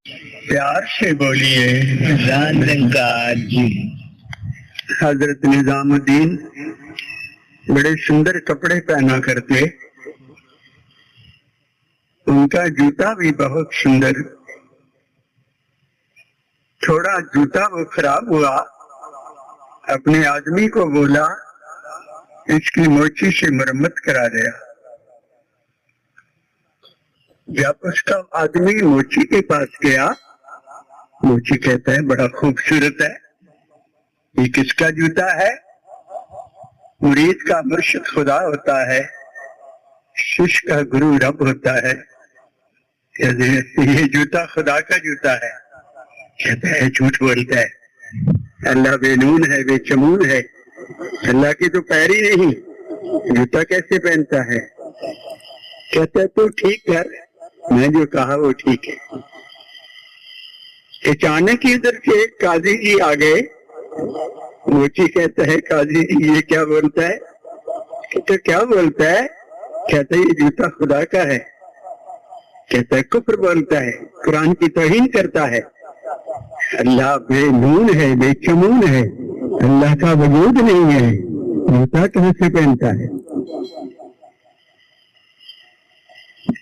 پیار سے بولیے نرنکار جی۔ حضرت نظام الدین بڑے سندر کپڑے پہنا کرتے، ان کا جوتا بھی بہت سندر۔ تھوڑا جوتا وہ خراب ہوا، اپنے آدمی کو بولا اس کی موچی سے مرمت کرا دیا۔ جب اس کا آدمی موچی کے پاس گیا، موچی کہتا ہے بڑا خوبصورت ہے، یہ کس کا جوتا ہے؟ مرید کا مرشد خدا ہوتا ہے، شش کا گرو رب ہوتا ہے، یہ جوتا خدا کا جوتا ہے۔ کہتا ہے جھوٹ بولتا ہے، اللہ بے نون ہے، بے چمون ہے، اللہ کی تو پیر ہی نہیں، جوتا کیسے پہنتا ہے؟ کہتا ہے تو ٹھیک کر، میں جو کہا وہ ٹھیک ہے۔ اچانک ادھر سے قاضی جی آ گئے، موچی کہتا ہے قاضی جی یہ کیا بولتا ہے؟ کہتا کیا بولتا ہے؟ کہتا ہے یہ جوتا خدا کا ہے۔ کہتا ہے کفر بولتا ہے، قرآن کی توہین کرتا ہے، اللہ بے نون ہے، بے چمون ہے، اللہ کا وجود نہیں ہے، جوتا کہاں سے پہنتا ہے؟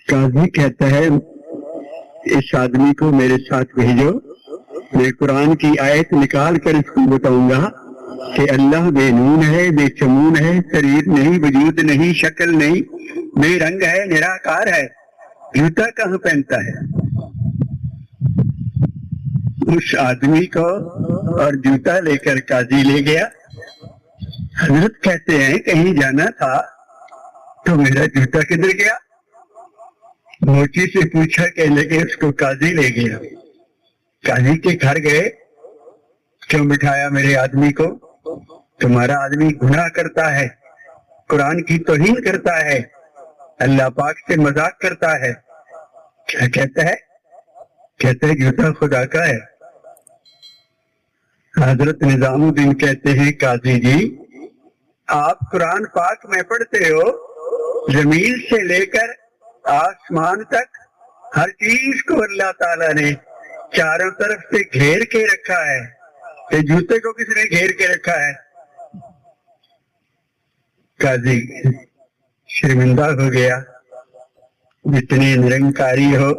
قاضی کہتا ہے اس آدمی کو میرے ساتھ بھیجو، میں قرآن کی آیت نکال کر اس کو بتاؤں گا کہ اللہ بے نون ہے، بے چمون ہے، شریر نہیں، وجود نہیں، شکل نہیں، بے رنگ ہے، نراکار ہے، جوتا کہاں پہنتا ہے؟ اس آدمی کو اور جوتا لے کر قاضی لے گیا۔ حضرت کہتے ہیں کہیں جانا تھا تو میرا جوتا کدھر گیا؟ موچی سے پوچھا کہ لگے اس کو قاضی لے گیا۔ قاضی کے گھر گئے، کیوں بٹھایا میرے آدمی کو؟ تمہارا آدمی گناہ کرتا ہے، قرآن کی توہین کرتا ہے، اللہ پاک سے مذاق کرتا ہے۔ کیا کہتا ہے؟ کہتا ہے جوتا خدا کا ہے۔ حضرت نظام الدین کہتے ہیں قاضی جی آپ قرآن پاک میں پڑھتے ہو زمین سے لے کر آسمان تک ہر چیز کو اللہ تعالیٰ نے چاروں طرف سے گھیر کے رکھا ہے، کہ جوتے کو کس نے گھیر کے رکھا ہے؟ قاضی شرمندہ ہو گیا، جتنی نرنکاری ہو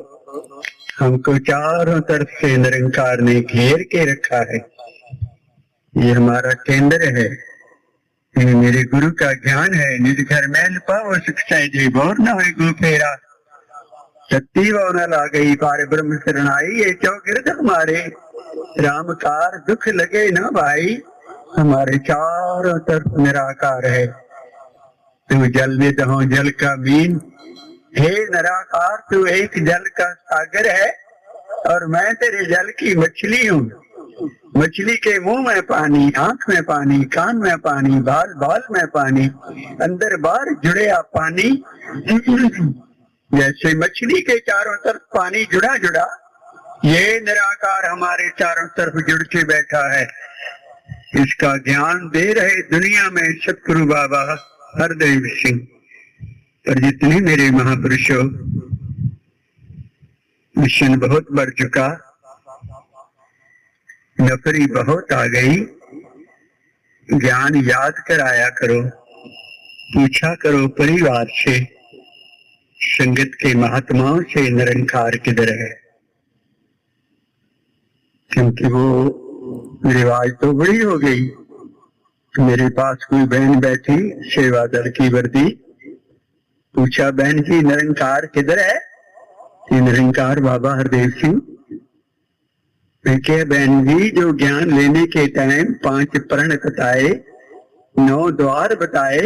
ہم کو چاروں طرف سے نرنکار نے گھیر کے رکھا ہے، یہ ہمارا کیندر ہے، یہ میرے گرو کا گیان ہے، نج گھر محل پاؤ سکھتا جی بور نہ ہوئے گو پھیرا، ستی وہ نہ لا گئی پار برہم سرنائی، یہ چوگرد ہمارے رام کار دکھ لگے نہ بھائی، ہمارے چاروں طرف نراکار ہے، تو جل میں دہوں جل کا مین، ہے نراکار تو ایک جل کا ساگر ہے، اور میں تیرے جل کی مچھلی ہوں، مچھلی کے منہ میں پانی، آنکھ میں پانی، کان میں پانی، بال بال میں پانی، اندر باہر جڑیا پانی، جیسے مچھلی کے چاروں طرف پانی جڑا جڑا، یہ نراکار ہمارے چاروں طرف جڑ کے بیٹھا ہے۔ اس کا گیان دے رہے دنیا میں ستگرو بابا ہردیو سنگھ، اور جتنے میرے مہاپرشوں مشن بہت بڑھ چکا، نفری بہت آ گئی، گیان یاد کرایا کرو، پوچھا کرو پریوار سے، سنگت کے مہاتماؤں سے نرنکار کدھر ہے؟ کیونکہ وہ رواج تو بڑی ہو گئی۔ میرے پاس کوئی بہن بیٹھی سیوا دل کی وردی، پوچھا بہن جی نرنکار کدھر ہے؟ کہ نرنکار بابا ہردیو سنگھ۔ میں کہ بہن جی جو گیان لینے کے ٹائم 5 پرن بتائے، 9 دوار بتائے،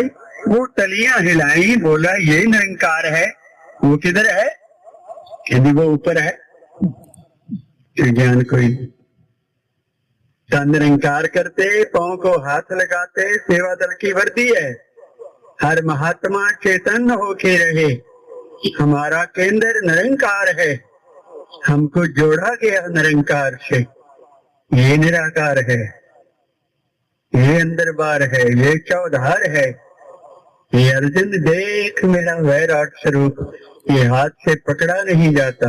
وہ تلیاں ہلائیں، بولا یہ نرنکار ہے، وہ کدھر ہے؟ کہ وہ اوپر ہے، گیان کوئی نرنکار کرتے، پاؤں کو ہاتھ لگاتے، سیوا دل کی وردی ہے، ہر مہاتما چیتن ہو کے رہے، ہمارا کیندر نرنکار ہے، ہم کو جوڑا گیا نرنکار سے، یہ نراکار ہے، یہ اندر بار ہے، یہ چودھار ہے، یہ ارجن دیکھ میرا ویراٹ سوروپ، یہ ہاتھ سے پکڑا نہیں جاتا،